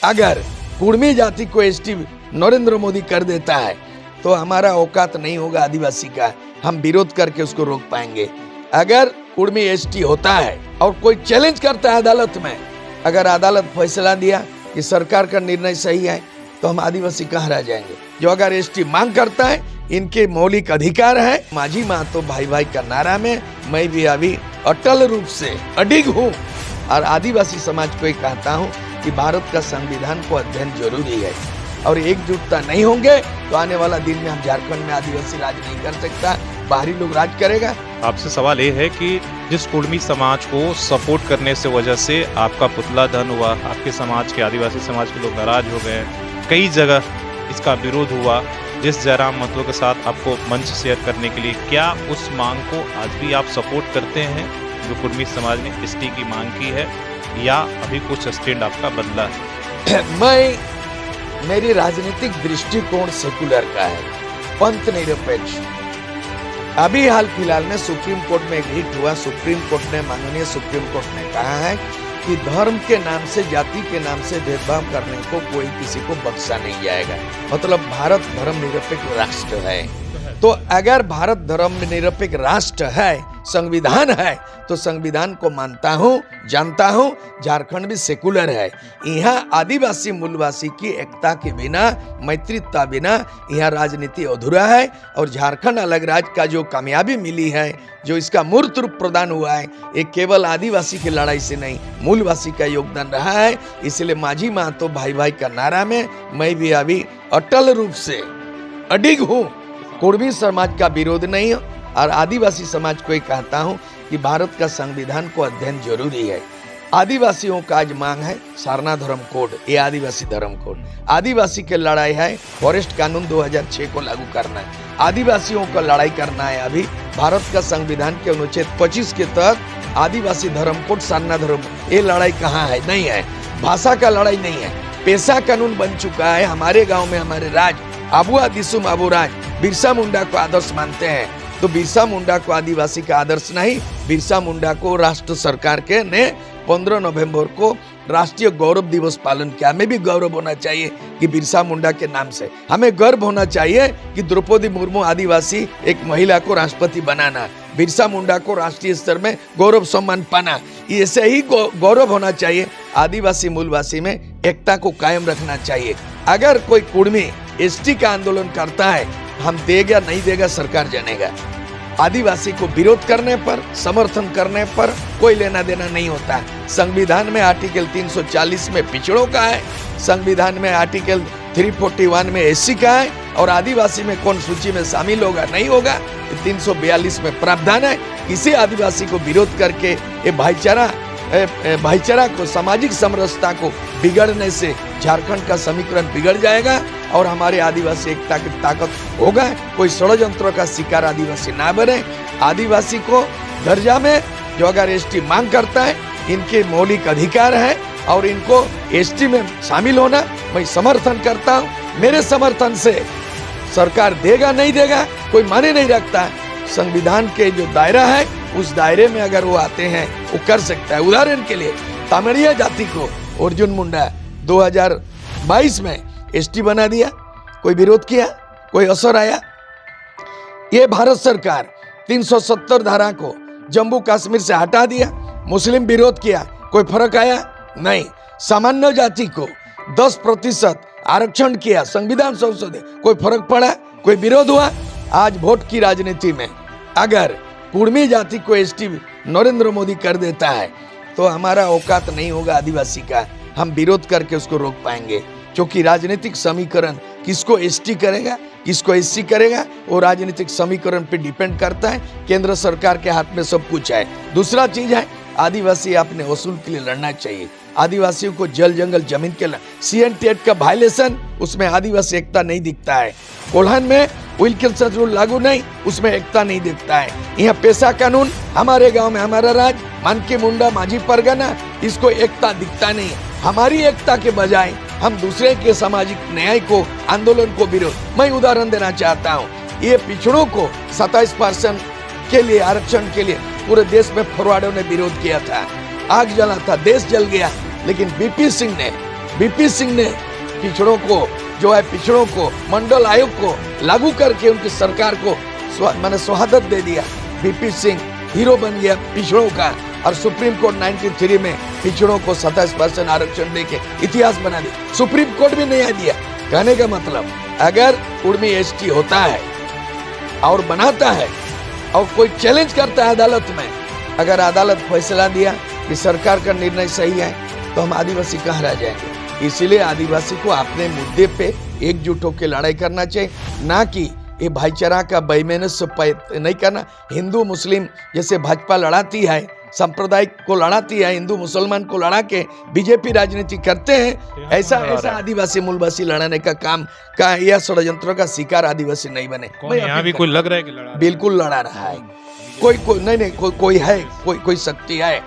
अगर कुर्मी जाति को एसटी नरेंद्र मोदी कर देता है तो हमारा औकात नहीं होगा आदिवासी का, हम विरोध करके उसको रोक पाएंगे। अगर कुर्मी एसटी होता है और कोई चैलेंज करता है अदालत में, अगर अदालत फैसला दिया कि सरकार का निर्णय सही है तो हम आदिवासी कहाँ रह जाएंगे। जो अगर एसटी मांग करता है, इनके मौलिक अधिकार है। माझी महतो भाई भाई का नारा में मैं भी अभी अटल रूप से अडिग हूँ और आदिवासी समाज को कहता हूँ कि भारत का संविधान को अध्ययन जरूरी है और एकजुटता नहीं होंगे तो आने वाला दिन में हम झारखंड में आदिवासी राज नहीं कर सकता, बाहरी लोग राज करेगा। आपसे सवाल ये है कि जिस कुर्मी समाज को सपोर्ट करने से वजह से आपका पुतला दहन हुआ, आपके समाज के आदिवासी समाज के लोग नाराज हो गए, कई जगह इसका विरोध हुआ, जिस जयराम महतो के साथ आपको मंच शेयर करने के लिए, क्या उस मांग को आज भी आप सपोर्ट करते हैं जो कुर्मी समाज ने एसटी की मांग की है, या अभी कुछ स्टैंड आपका बदला है? मेरी राजनीतिक दृष्टिकोण सेकुलर का है, पंथ निरपेक्ष। अभी हाल फिलहाल में सुप्रीम कोर्ट में एक हिट हुआ। सुप्रीम कोर्ट ने, माननीय सुप्रीम कोर्ट ने कहा है कि धर्म के नाम से, जाति के नाम से भेदभाव करने को कोई किसी को बख्शा नहीं जाएगा। मतलब भारत धर्मनिरपेक्ष राष्ट्र है, तो अगर भारत धर्मनिरपेक्ष राष्ट्र है, संविधान है, तो संविधान को मानता हूँ, जानता हूँ। झारखंड भी सेकुलर है। यहाँ आदिवासी मूलवासी की एकता के बिना, मैत्रीता बिना यहाँ राजनीति अधूरा है। और झारखंड अलग राज्य का जो कामयाबी मिली है, जो इसका मूर्त रूप प्रदान हुआ है, ये केवल आदिवासी की लड़ाई से नहीं, मूलवासी का योगदान रहा है। इसलिए माझी महतो भाई भाई का नारा में मैं भी अभी अटल रूप से अडिग हूँ। कुर्मी समाज का विरोध नहीं और आदिवासी समाज को कहता हूँ कि भारत का संविधान को अध्ययन जरूरी है। आदिवासियों का आज मांग है सारना धर्म कोड, ये आदिवासी धर्म कोड। आदिवासी की लड़ाई है फॉरेस्ट कानून 2006 को लागू करना है। आदिवासियों को लड़ाई करना है अभी भारत का संविधान के अनुच्छेद 25 के तहत आदिवासी धर्म कोड, सारना धर्म। ये लड़ाई कहाँ है? नहीं है। भाषा का लड़ाई नहीं है, पेशा कानून बन चुका है। हमारे गाँव में हमारे राज आबुआ दिसुम आबूराज बिरसा मुंडा को आदर्श मानते हैं, तो बिरसा मुंडा को आदिवासी का आदर्श नहीं, बिरसा मुंडा को राष्ट्र सरकार के ने 15 नवंबर को राष्ट्रीय गौरव दिवस पालन किया। हमें भी गौरव होना चाहिए कि बिरसा मुंडा के नाम से हमें गर्व होना चाहिए कि द्रौपदी मुर्मू आदिवासी एक महिला को राष्ट्रपति बनाना, बिरसा मुंडा को राष्ट्रीय स्तर में गौरव सम्मान पाना, ऐसे ही गौरव होना चाहिए। आदिवासी मूलवासी में एकता को कायम रखना चाहिए। अगर कोई कुर्मी एसटी का आंदोलन करता है, हम देगा नहीं देगा सरकार जानेगा। आदिवासी को विरोध करने पर, समर्थन करने पर कोई लेना देना नहीं होता। संविधान में आर्टिकल 340 में पिछड़ों का है, संविधान में आर्टिकल 341 में एससी का है, और आदिवासी में कौन सूची में शामिल होगा नहीं होगा 342 में प्रावधान है। किसी आदिवासी को विरोध करके ये भाईचारा को, सामाजिक समरसता को बिगड़ने से झारखंड का समीकरण बिगड़ जाएगा और हमारे आदिवासी एकता की ताकत होगा। कोई षड्यंत्र का शिकार आदिवासी ना बने। आदिवासी को दर्जा में जो अगर एसटी मांग करता है, इनके मौलिक अधिकार है और इनको एसटी में शामिल होना मैं समर्थन करता हूँ। मेरे समर्थन से सरकार देगा नहीं देगा कोई माने नहीं रखता है। संविधान के जो दायरा है उस दायरे में अगर वो आते हैं वो कर सकता है। उदाहरण के लिए तामड़िया जाति को अर्जुन मुंडा 2022 में एसटी बना दिया, कोई विरोध किया, कोई असर आया? ये भारत सरकार 370 धारा को जम्मू कश्मीर से हटा दिया, मुस्लिम विरोध किया, कोई फर्क आया? नहीं। सामान्य जाति को 10% आरक्षण किया, संविधान संशोधन, कोई फर्क पड़ा? कोई विरोध हुआ? आज वोट की राजनीति में अगर कुर्मी जाति को एसटी नरेंद्र मोदी कर देता है तो हमारा औकात नहीं होगा आदिवासी का, हम विरोध करके उसको रोक पाएंगे। क्योंकि राजनीतिक समीकरण किसको एसटी करेगा, किसको एससी करेगा, वो राजनीतिक समीकरण पे डिपेंड करता है। केंद्र सरकार के हाथ में सब कुछ है। दूसरा चीज है, आदिवासी अपने वसूल के लिए लड़ना चाहिए। आदिवासियों को जल जंगल जमीन के CNTAT का वायलेशन, उसमें आदिवासी एकता नहीं दिखता है। कोल्हान में विल्किंसन रूल लागू नहीं, उसमें एकता नहीं दिखता है। यहाँ पेशा कानून, हमारे गांव में हमारा राज, मानकी मुंडा माझी परगना, इसको एकता दिखता नहीं है। हमारी एकता के बजाय हम दूसरे के सामाजिक न्याय को, आंदोलन को विरोध। मैं उदाहरण देना चाहता हूँ, ये पिछड़ों को 27% के लिए आरक्षण के लिए पूरे देश में फॉरवर्डों ने विरोध किया था, आग जला था, देश जल गया। लेकिन बीपी सिंह ने बीपी सिंह ने पिछड़ों को जो है पिछड़ों को मंडल आयोग को लागू करके उनकी सरकार को मैंने शहादत दे दिया। बीपी सिंह हीरो बन गया पिछड़ों का और सुप्रीम कोर्ट 93 में पिछड़ों को 27% आरक्षण देके इतिहास बना दिया। सुप्रीम कोर्ट भी न्याय दिया। कहने का मतलब अगर उर्मी एसटी होता है और बनाता है और कोई चैलेंज करता है अदालत में, अगर अदालत फैसला दिया कि सरकार का निर्णय सही है तो हम आदिवासी कहाँ रह जाएंगे। इसीलिए आदिवासी को अपने मुद्दे पे एकजुट होकर लड़ाई करना चाहिए, ना कि ये भाईचारा का बेईमानी नहीं करना। हिंदू मुस्लिम जैसे भाजपा लड़ाती है, सांप्रदायिक को लड़ाती है, हिंदू मुसलमान को लड़ा के बीजेपी राजनीति करते हैं, ऐसा आदिवासी मूलवासी लड़ाने का काम का यह षड्यंत्रों का शिकार आदिवासी नहीं बने। यहाँ भी कोई लग रहा है कि लड़ा बिल्कुल लड़ा रहा है। कोई नहीं कोई है, कोई शक्ति है,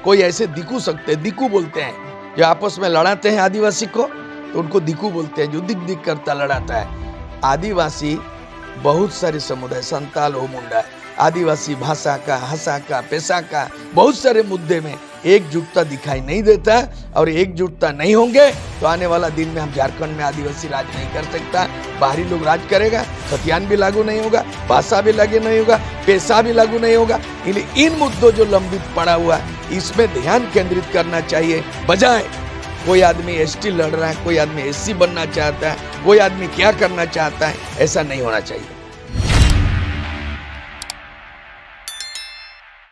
कोई ऐसे दिकू बोलते हैं जो आपस में लड़ाते हैं आदिवासी को, तो उनको दिकू बोलते हैं, जो दिक करता लड़ाता है। आदिवासी बहुत सारे समुदाय, संताल हो मुंडा, आदिवासी भाषा का, हंसा का, पेशा का बहुत सारे मुद्दे में एकजुटता दिखाई नहीं देता, और एकजुटता नहीं होंगे तो आने वाला दिन में हम झारखंड में आदिवासी राज नहीं कर सकता। बाहरी लोग राज करेगा, खतियान भी लागू नहीं होगा, भाषा भी लागू नहीं होगा, पेशा भी लागू नहीं होगा। इसलिए इन मुद्दों जो लंबित पड़ा हुआ है इसमें ध्यान केंद्रित करना चाहिए, बजाय कोई आदमी एसटी लड़ रहा है, कोई आदमी एससी बनना चाहता है, कोई आदमी क्या करना चाहता है, ऐसा नहीं होना चाहिए।